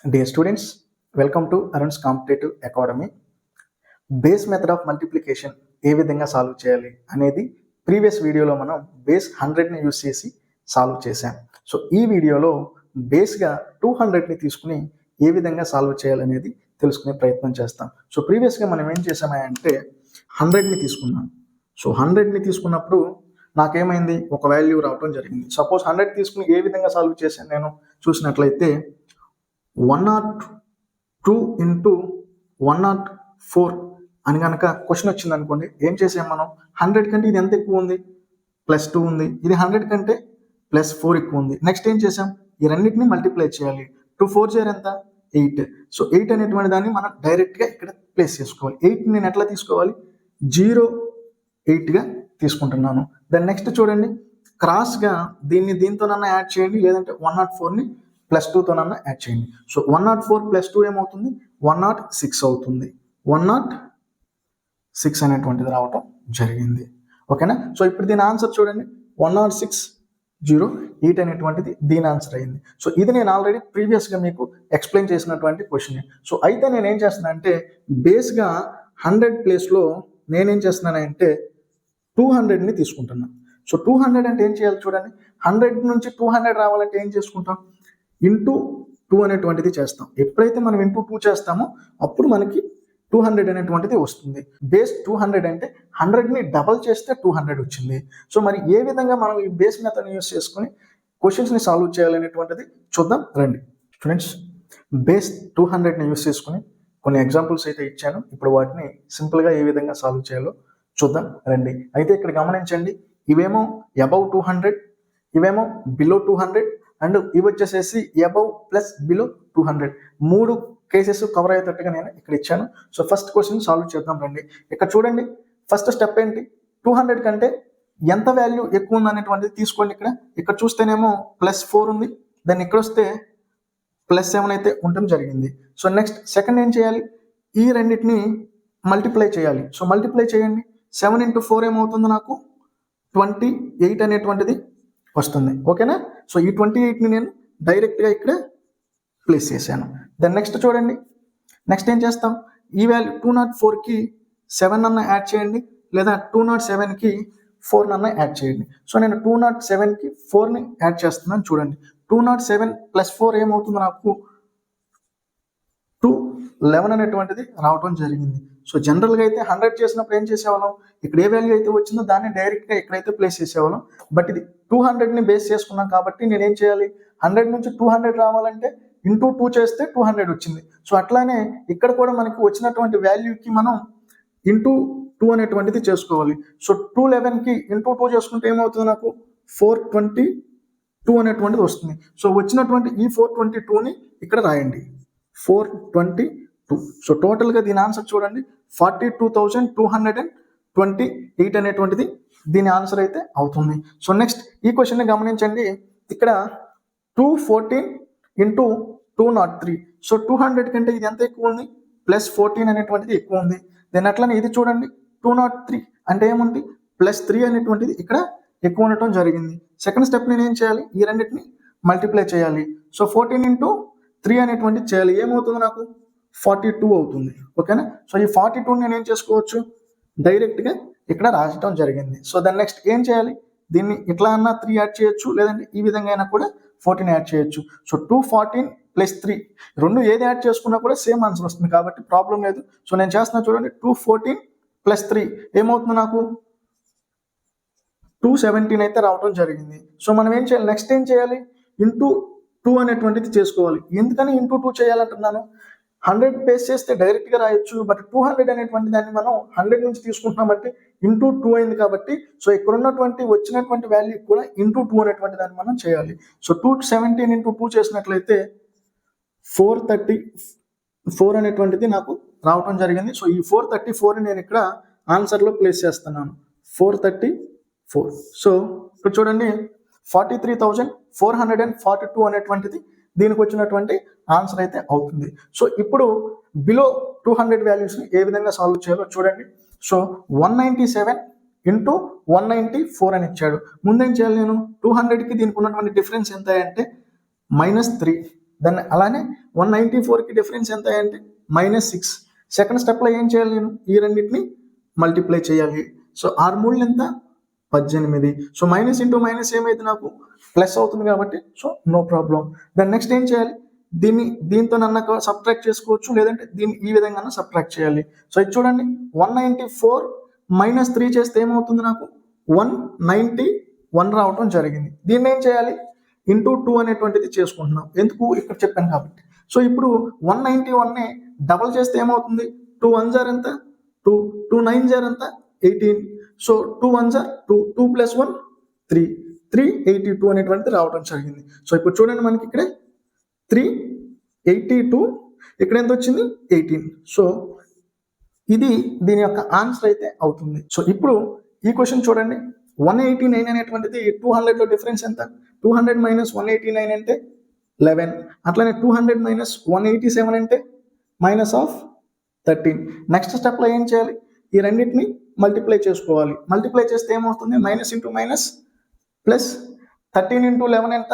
Dear students, welcome to Arun's Competitive Academy. Base method of multiplication ఏ విధంగా solve చేయాలి అనేది ప్రీవియస్ వీడియోలో మనం బేస్ 100ని యూస్ చేసి సాల్వ్ చేసాం. సో ఈ వీడియోలో బేస్గా 200ని తీసుకుని ఏ విధంగా సాల్వ్ చేయాలనేది తెలుసుకునే ప్రయత్నం చేస్తాం. సో ప్రీవియస్గా మనం ఏం చేసామంటే 100ని తీసుకున్నాం. సో 100ని తీసుకున్నప్పుడు నాకేమైంది, ఒక వాల్యూ రావడం జరిగింది. సపోజ్ 100 తీసుకుని ఏ విధంగా సాల్వ్ చేశాను నేను చూసినట్లయితే 102 ఇంటూ 104 అని కనుక క్వశ్చన్ వచ్చింది అనుకోండి, ఏం చేసాం మనం, 100 కంటే ఇది ఎంత ఎక్కువ ఉంది, +2 ఉంది, ఇది 100 కంటే +4 ఎక్కువ ఉంది. నెక్స్ట్ ఏం చేసాం, ఈ రెండింటిని మల్టిప్లై చేయాలి. 2 4 జర్ ఎంత, 8. సో 8 అనేటువంటి దాన్ని మనం డైరెక్ట్గా ఇక్కడ ప్లేస్ చేసుకోవాలి. 8 నేను ఎట్లా తీసుకోవాలి, 0.8గా తీసుకుంటున్నాను. దాని నెక్స్ట్ చూడండి, క్రాస్గా దీంతోనన్నా యాడ్ చేయండి, లేదంటే 104ని +2తోనన్నా యాడ్ చేయండి. సో 104 +2 ఏమవుతుంది, 106 అవుతుంది. 106 అనేటువంటిది రావటం జరిగింది. ఓకేనా. సో ఇప్పుడు దీని ఆన్సర్ చూడండి, 106.08 అనేటువంటిది దీని ఆన్సర్ అయింది. సో ఇది నేను ఆల్రెడీ ప్రీవియస్గా మీకు ఎక్స్ప్లెయిన్ చేసినటువంటి క్వశ్చన్. సో అయితే నేను ఏం చేస్తున్నానంటే బేస్గా 100 ప్లేస్లో నేనేం చేస్తున్నానంటే 200ని తీసుకుంటున్నాను. సో 200 అంటే ఏం చేయాలి చూడండి, 100 నుంచి 200 రావాలంటే ఏం చేసుకుంటాం, ఇంటూ 2 అనేటువంటిది చేస్తాం. ఎప్పుడైతే మనం ఇంటూ 2 చేస్తామో అప్పుడు మనకి 200 అనేటువంటిది వస్తుంది. బేస్ 200 అంటే 100ని డబల్ చేస్తే 200 వచ్చింది. సో మరి ఏ విధంగా మనం ఈ బేస్ మెథడ్ యూస్ చేసుకుని క్వశ్చన్స్ని సాల్వ్ చేయాలనేటువంటిది చూద్దాం రండి. స్టూడెంట్స్, బేస్ 200ని యూస్ చేసుకుని కొన్ని ఎగ్జాంపుల్స్ అయితే ఇచ్చాను. ఇప్పుడు వాటిని సింపుల్గా ఏ విధంగా సాల్వ్ చేయాలో చూద్దాం రండి. అయితే ఇక్కడ గమనించండి, ఇవేమో అబౌవ్ 200, ఇవేమో బిలో 200, అండ్ ఇవి వచ్చేసేసి above plus below 200. 3 cases cover అయ్యేటట్టుగా నేను ఇక్కడ ఇచ్చాను. సో ఫస్ట్ క్వశ్చన్ సాల్వ్ చేద్దాం రండి. ఇక్కడ చూడండి, ఫస్ట్ స్టెప్ ఏంటి, 200 కంటే ఎంత వాల్యూ ఎక్కువ ఉంది అనేటువంటిది తీసుకోండి. ఇక్కడ చూస్తేనేమో +4 ఉంది, దాన్ని ఇక్కడ వస్తే +7 అయితే ఉండటం జరిగింది. సో నెక్స్ట్ సెకండ్ ఏం చేయాలి, ఈ రెండింటిని మల్టిప్లై చేయాలి. సో మల్టిప్లై చేయండి, 7 × 4 ఏమవుతుంది, నాకు 28 అనేటువంటిది వస్తుంది. ఓకేనా. సో ఈ 28ని నేను డైరెక్ట్గా ఇక్కడ ప్లేస్ చేశాను. దాన్ని నెక్స్ట్ చూడండి, నెక్స్ట్ ఏం చేస్తాం, ఈ వాల్యూ 204కి 7 అన్న యాడ్ చేయండి, లేదా 207కి 4 అన్న యాడ్ చేయండి. సో నేను 207కి 4ని యాడ్ చేస్తున్నాను. చూడండి, 207 + 4 ఏమవుతుంది, నాకు 211 అనేటువంటిది రావడం జరిగింది. సో జనరల్గా అయితే 100 చేసినప్పుడు ఏం చేసేవాళ్ళం, ఇక్కడ ఏ వాల్యూ అయితే వచ్చిందో దాన్ని డైరెక్ట్గా ఎక్కడైతే ప్లేస్ చేసేవాళ్ళం. బట్ ఇది 200ని బేస్ చేసుకున్నాం కాబట్టి నేనేం చేయాలి, 100 నుంచి 200 రావాలంటే ఇంటూ 2 చేస్తే 200 వచ్చింది. సో అట్లానే ఇక్కడ కూడా మనకి వచ్చినటువంటి వాల్యూకి మనం ఇంటూ 2 అనేటువంటిది చేసుకోవాలి. సో 211కి ఇంటూ 2 చేసుకుంటే ఏమవుతుంది, నాకు 422 అనేటువంటిది వస్తుంది. సో వచ్చినటువంటి ఈ 422ని ఇక్కడ రాయండి, 422. సో టోటల్గా దీని ఆన్సర్ చూడండి, 42,228 అనేటువంటిది దీని ఆన్సర్ అయితే అవుతుంది. సో నెక్స్ట్ ఈ క్వశ్చన్ని గమనించండి, ఇక్కడ 214 ఇంటూ 203. సో 200 కంటే ఇది ఎంత ఎక్కువ ఉంది, +14 అనేటువంటిది ఎక్కువ ఉంది. దీని అట్లనే ఇది చూడండి, 203 అంటే ఏముంది, +3 అనేటువంటిది ఇక్కడ ఎక్కువ ఉండటం జరిగింది. సెకండ్ స్టెప్ నేను ఏం చేయాలి, ఈ రెండింటిని మల్టిప్లై చేయాలి. సో 14 × 3 అనేటువంటిది చేయాలి, ఏమవుతుంది, నాకు 42 అవుతుంది. ఓకేనా. సో ఈ 42 నేను ఏం చేసుకోవచ్చు, డైరెక్ట్గా ఇక్కడ రాయటం జరిగింది. సో దాని నెక్స్ట్ ఏం చేయాలి, దీన్ని ఇట్లా అన్నా 3 యాడ్ చేయొచ్చు, లేదంటే ఈ విధంగా అయినా కూడా 14 యాడ్ చేయొచ్చు. సో 214 + 3 రెండు ఏది యాడ్ చేసుకున్నా కూడా సేమ్ ఆన్సర్ వస్తుంది కాబట్టి ప్రాబ్లం లేదు. సో నేను చేస్తున్నా చూడండి, 214 + 3 ఏమవుతుంది, నాకు 217 అయితే రావడం జరిగింది. సో మనం ఏం చేయాలి, నెక్స్ట్ ఏం చేయాలి, ఇంటూ 2 అనేటువంటిది చేసుకోవాలి. ఎందుకని ఇంటూ 2 చేయాలంటున్నాను, 100 బేస్ చేస్తే డైరెక్ట్గా రాయొచ్చు, బట్ 200 అనేటువంటి దాన్ని మనం 100 నుంచి తీసుకుంటున్నామంటే ఇంటూ 2 అయింది కాబట్టి సో ఇక్కడ ఉన్నటువంటి వచ్చినటువంటి వాల్యూ కూడా ఇంటూ 2 అనేటువంటి దాన్ని మనం చేయాలి. సో 217 × 2 చేసినట్లయితే 434 అనేటువంటిది నాకు రావడం జరిగింది. సో ఈ 434ని నేను ఇక్కడ ఆన్సర్లో ప్లేస్ చేస్తున్నాను, 434. సో ఇక్కడ చూడండి, 43,442 అనేటువంటిది దీనికి వచ్చినటువంటి ఆన్సర్ అయితే అవుతుంది. సో ఇప్పుడు బిలో 200 వాల్యూస్ని ఏ విధంగా సాల్వ్ చేయాలో చూడండి. సో 197 × 194 అని ఇచ్చాడు. ముందేం చేయాలి, నేను 200కి దీనికి ఉన్నటువంటి డిఫరెన్స్ ఎంత అంటే -3. దాన్ని అలానే 194కి డిఫరెన్స్ ఎంత అంటే -6. సెకండ్ స్టెప్లో ఏం చేయాలి, నేను ఈ రెండింటిని మల్టిప్లై చేయాలి. సో 6 3 ఎంత 18. సో మైనస్ ఇంటూ మైనస్ ఏమైతే నాకు ప్లస్ అవుతుంది కాబట్టి సో నో ప్రాబ్లం. దాన్ని నెక్స్ట్ ఏం చేయాలి, దీంతో నన్ను సబ్ట్రాక్ట్ చేసుకోవచ్చు, లేదంటే దీన్ని ఈ విధంగా సబ్ట్రాక్ట్ చేయాలి. సో ఇది చూడండి, 194 - 3 చేస్తే ఏమవుతుంది, నాకు 191 రావటం జరిగింది. దీన్ని ఏం చేయాలి, ఇంటూ 2 అనేటువంటిది చేసుకుంటున్నాం, ఎందుకు ఇక్కడ చెప్పాను కాబట్టి. సో ఇప్పుడు 191ని డబల్ చేస్తే ఏమవుతుంది, 2 1s ఎంత 2, 2 9s ఎంత 18. సో 2 1s 2, 2 + 1 3, 382 అనేటువంటిది రావడం జరిగింది. సో ఇప్పుడు చూడండి, మనకి ఇక్కడ 382, ఇక్కడ ఎంత వచ్చింది 18. సో ఇది దీని యొక్క ఆన్సర్ అయితే అవుతుంది. సో ఇప్పుడు ఈ క్వశ్చన్ చూడండి, 189 అనేటువంటిది 200లో డిఫరెన్స్ ఎంత, 200 - 189 అంటే 11. అట్లానే 200 - 187 అంటే -13. నెక్స్ట్ స్టెప్లో ఏం చేయాలి, ఈ రెండింటిని మల్టిప్లై చేసుకోవాలి. మల్టిప్లై చేస్తే ఏమవుతుంది, మైనస్ ఇంటూ మైనస్ ప్లస్ 13 × 11 ఎంత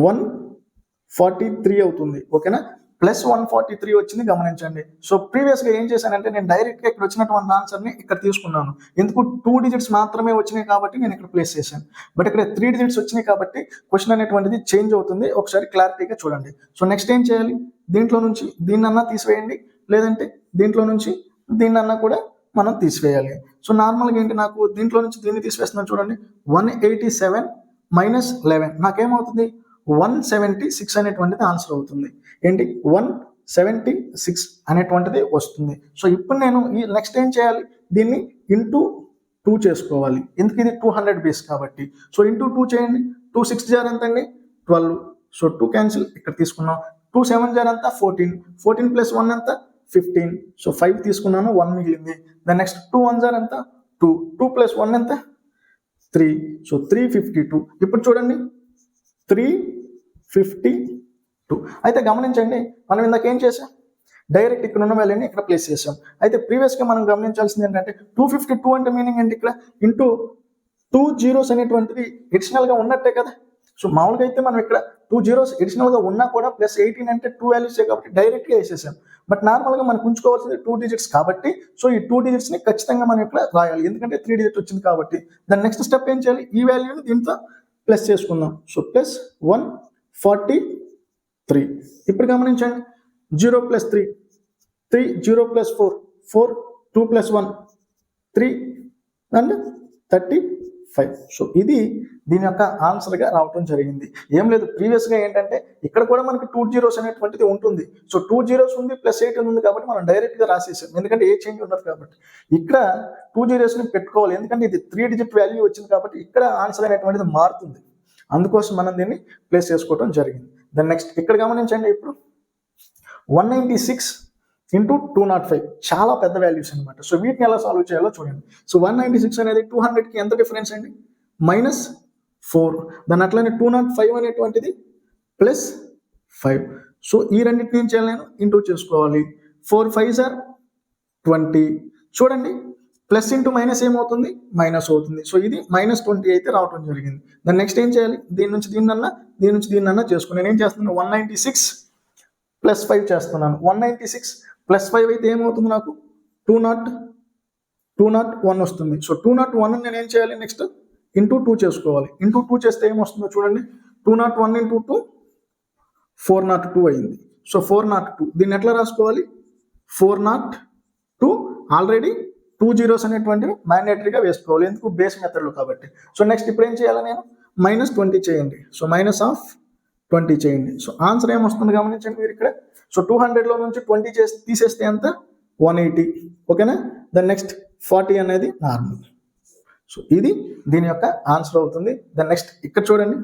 143 అవుతుంది. ఓకేనా, ప్లస్ 143 వచ్చింది గమనించండి. సో ప్రీవియస్గా ఏం చేశానంటే నేను డైరెక్ట్గా ఇక్కడ వచ్చినటువంటి ఆన్సర్ని ఇక్కడ తీసుకున్నాను. ఎందుకు 2 డిజిట్స్ మాత్రమే వచ్చినాయి కాబట్టి నేను ఇక్కడ ప్లేస్ చేశాను. బట్ ఇక్కడ 3 డిజిట్స్ వచ్చినాయి కాబట్టి క్వశ్చన్ అనేటువంటిది చేంజ్ అవుతుంది. ఒకసారి క్లారిటీగా చూడండి. సో నెక్స్ట్ ఏం చేయాలి, దీంట్లో నుంచి దీన్నన్నా తీసివేయండి, లేదంటే దీంట్లో నుంచి దీన్నన్నా కూడా మనం తీసివేయాలి. సో నార్మల్గా ఏంటి, నాకు దీంట్లో నుంచి దీన్ని తీసివేస్తున్నాను చూడండి, 187 - 11 నాకేమవుతుంది 176 అనేటువంటిది ఆన్సర్ అవుతుంది. ఏంటి 176 అనేటువంటిది వస్తుంది. సో ఇప్పుడు నేను ఈ నెక్స్ట్ ఏం చేయాలి, దీన్ని ఇంటూ 2 చేసుకోవాలి, ఎందుకు ఇది 200 బేస్ కాబట్టి. సో ఇంటూ 2 చేయండి, 2 6 జార్ ఎంత అండి 12. సో 2 క్యాన్సిల్ ఇక్కడ తీసుకున్నాం, 2 7 జార్ ఎంత 14, 14 + 1 ఎంత 15. సో 5 తీసుకున్నాను, 1 మిగిలింది. దాని నెక్స్ట్ 2 1 జార్ ఎంత 2, 2 + 1 ఎంత 3. సో 352. ఇప్పుడు చూడండి 352. అయితే గమనించండి, మనం ఇందాక ఏం చేసాం, డైరెక్ట్ ఇక్కడ ఉన్న వాల్యూని ఇక్కడ ప్లేస్ చేసాం. అయితే ప్రీవియస్గా మనం గమనించాల్సింది ఏంటంటే 252 అంటే మీనింగ్ ఏంటి, ఇక్కడ ఇంటూ 2 zeros అనేటువంటిది ఎడిషనల్గా ఉన్నట్టే కదా. సో మామూలుగా అయితే మనం ఇక్కడ 2 zeros ఎడిషనల్గా ఉన్నా కూడా ప్లస్ 18 అంటే 2 వాల్యూసే కాబట్టి డైరెక్ట్గా వేసేసాం. బట్ నార్మల్గా మనకు ఉంచుకోవాల్సింది 2 డిజిట్స్ కాబట్టి సో ఈ 2 డిజిట్స్ని ఖచ్చితంగా మనం ఇక్కడ రాయాలి, ఎందుకంటే 3 డిజిట్ వచ్చింది కాబట్టి. దాని నెక్స్ట్ స్టెప్ ఏం చేయాలి, ఈ వాల్యూని దీంతో ప్లస్ చేసుకుందాం. So plus 143. ఇప్పుడు గమనించండి, 0 + 3, 3 0 + 4, 4 2 + 1 3 అండ్ 35. సో ఇది దీని యొక్క ఆన్సర్గా రావటం జరిగింది. ఏం లేదు, ప్రీవియస్గా ఏంటంటే ఇక్కడ కూడా మనకి 2 zeros అనేటువంటిది ఉంటుంది. సో 2 zeros ఉంది ప్లస్ 18 ఉంది కాబట్టి మనం డైరెక్ట్గా రాసేసాం, ఎందుకంటే ఏ చేంజ్ ఉండదు కాబట్టి. ఇక్కడ 2 zeros పెట్టుకోవాలి, ఎందుకంటే ఇది 3 డిజిట్ వాల్యూ వచ్చింది కాబట్టి ఇక్కడ ఆన్సర్ అనేటువంటిది మారుతుంది. అందుకోసం మనం దీన్ని ప్లేస్ చేసుకోవడం జరిగింది. దాని నెక్స్ట్ ఇక్కడ గమనించండి, ఇప్పుడు 196 × 205 చాలా పెద్ద వాల్యూస్ అనమాట. సో వీటిని ఎలా సాల్వ్ చేయాలో చూడండి. సో 196 అనేది 200కి ఎంత డిఫరెన్స్ అండి -4. దాని అట్లనే 205 అనేటువంటిది +5. సో ఈ రెండింటిని ఏం చేయాలి, నేను ఇంటూ చేసుకోవాలి. 4 5s are 20. చూడండి, ప్లస్ ఇంటూ మైనస్ ఏమవుతుంది మైనస్ అవుతుంది. సో ఇది -20 అయితే రావడం జరిగింది. దాన్ని నెక్స్ట్ ఏం చేయాలి, దీని నుంచి దీన్నన్నా చేసుకుని నేను ఏం చేస్తున్నాను, 196 + 5 చేస్తున్నాను. 196 + 5 అయితే ఏమవుతుంది, నాకు 201 వస్తుంది. సో 201 నేను ఏం చేయాలి, నెక్స్ట్ ఇంటూ 2 చేసుకోవాలి. ఇంటూ 2 చేస్తే ఏమొస్తుందో చూడండి, 201 × 2 402 అయింది. సో 402 దీన్ని ఎట్లా రాసుకోవాలి, 402 ఆల్రెడీ 2 zeros అనేటువంటివి మ్యాండేటరీగా వేసుకోవాలి, ఎందుకు బేస్ మెథడ్లో కాబట్టి. సో నెక్స్ట్ ఇప్పుడు ఏం చేయాలి, నేను -20 చేయండి. సో -20 చేయండి. సో ఆన్సర్ ఏమొస్తుంది గమనించండి మీరు ఇక్కడ. సో 200లో నుంచి 20 తీసేస్తే ఎంత 180. ఓకేనా, దాని నెక్స్ట్ 40 అనేది నార్మల్. సో ఇది దీని యొక్క ఆన్సర్ అవుతుంది. దాని నెక్స్ట్ ఇక్కడ చూడండి,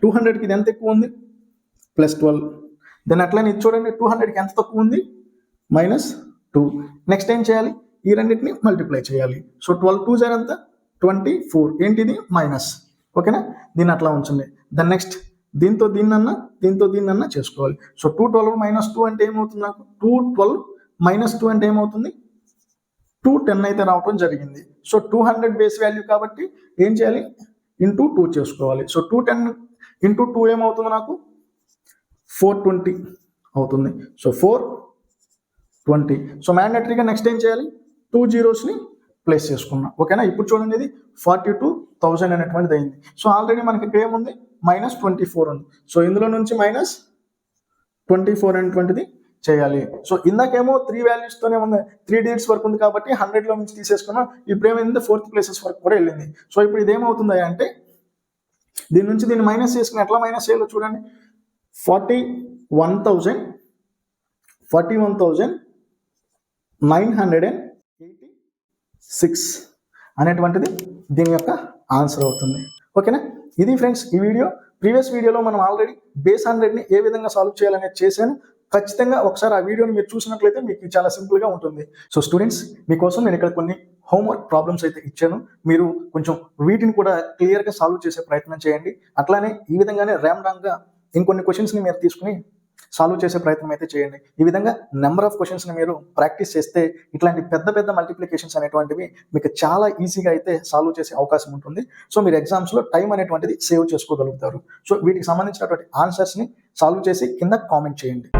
200కి ఇది ఎంత ఎక్కువ ఉంది +12. దాని అట్లనే ఇది చూడండి, 200కి ఎంత తక్కువ ఉంది -2. నెక్స్ట్ ఏం చేయాలి, ఈ రెండింటిని మల్టిప్లై చేయాలి. సో 12 2s are ఎంత 24. ఏంటిది మైనస్. ఓకేనా, దీన్ని అట్లా ఉంచండి. దాని నెక్స్ట్ దీంతో దీన్నన్నా చేసుకోవాలి. సో 212 - 2 అంటే ఏమవుతుంది, నాకు 212 - 2 అంటే ఏమవుతుంది 210 అయితే రావటం జరిగింది. సో 200 బేస్ వాల్యూ కాబట్టి ఏం చేయాలి, ఇంటూ 2 చేసుకోవాలి. సో 210 × 2 ఏమవుతుంది, నాకు 420 అవుతుంది. సో 420. సో మ్యాండేటరీగా నెక్స్ట్ ఏం చేయాలి, 2 జీరోస్ని ప్లేస్ చేసుకున్నాం. ఓకేనా. ఇప్పుడు చూడండి, ఇది 42,000 అనేటువంటిది అయింది. సో ఆల్రెడీ మనకి ఇక్కడ ఏముంది, -24 ఉంది. సో ఇందులో నుంచి -24 అనేటువంటిది చేయాలి. సో ఇందాకేమో 3 వాల్యూస్తోనే ఉంది, 3 డిజిట్స్ వరకు ఉంది కాబట్టి 100లో నుంచి తీసేసుకున్నాం. ఇప్పుడు ఏమైంది, 4th ప్లేసెస్ వరకు కూడా వెళ్ళింది. సో ఇప్పుడు ఇదేమవుతుంది అంటే, దీని నుంచి దీన్ని మైనస్ చేసుకుని ఎట్లా మైనస్ చేయాలో చూడండి. 41,986 అనేటువంటిది దీని యొక్క ఆన్సర్ అవుతుంది. ఓకేనా. ఇది ఫ్రెండ్స్ ఈ వీడియో. ప్రీవియస్ వీడియోలో మనం ఆల్రెడీ బేస్ 100ని ఏ విధంగా సాల్వ్ చేయాలనేది చేశాను. ఖచ్చితంగా ఒకసారి ఆ వీడియోని మీరు చూసినట్లయితే మీకు చాలా సింపుల్గా ఉంటుంది. సో స్టూడెంట్స్, మీకోసం నేను ఇక్కడ కొన్ని హోంవర్క్ ప్రాబ్లమ్స్ అయితే ఇచ్చాను. మీరు కొంచెం వీటిని కూడా క్లియర్గా సాల్వ్ చేసే ప్రయత్నం చేయండి. అట్లానే ఈ విధంగానే ర్యాండమ్గా ఇంకొన్ని క్వశ్చన్స్ని మీరు తీసుకుని సాల్వ్ చేసే ప్రయత్నం అయితే చేయండి. ఈ విధంగా నెంబర్ ఆఫ్ క్వశ్చన్స్ని మీరు ప్రాక్టీస్ చేస్తే ఇట్లాంటి పెద్ద పెద్ద మల్టిప్లికేషన్స్ అనేటువంటివి మీకు చాలా ఈజీగా అయితే సాల్వ్ చేసే అవకాశం ఉంటుంది. సో మీరు ఎగ్జామ్స్లో టైం అనేటువంటిది సేవ్ చేసుకోగలుగుతారు. సో వీటికి సంబంధించినటువంటి ఆన్సర్స్ని సాల్వ్ చేసి కింద కామెంట్ చేయండి.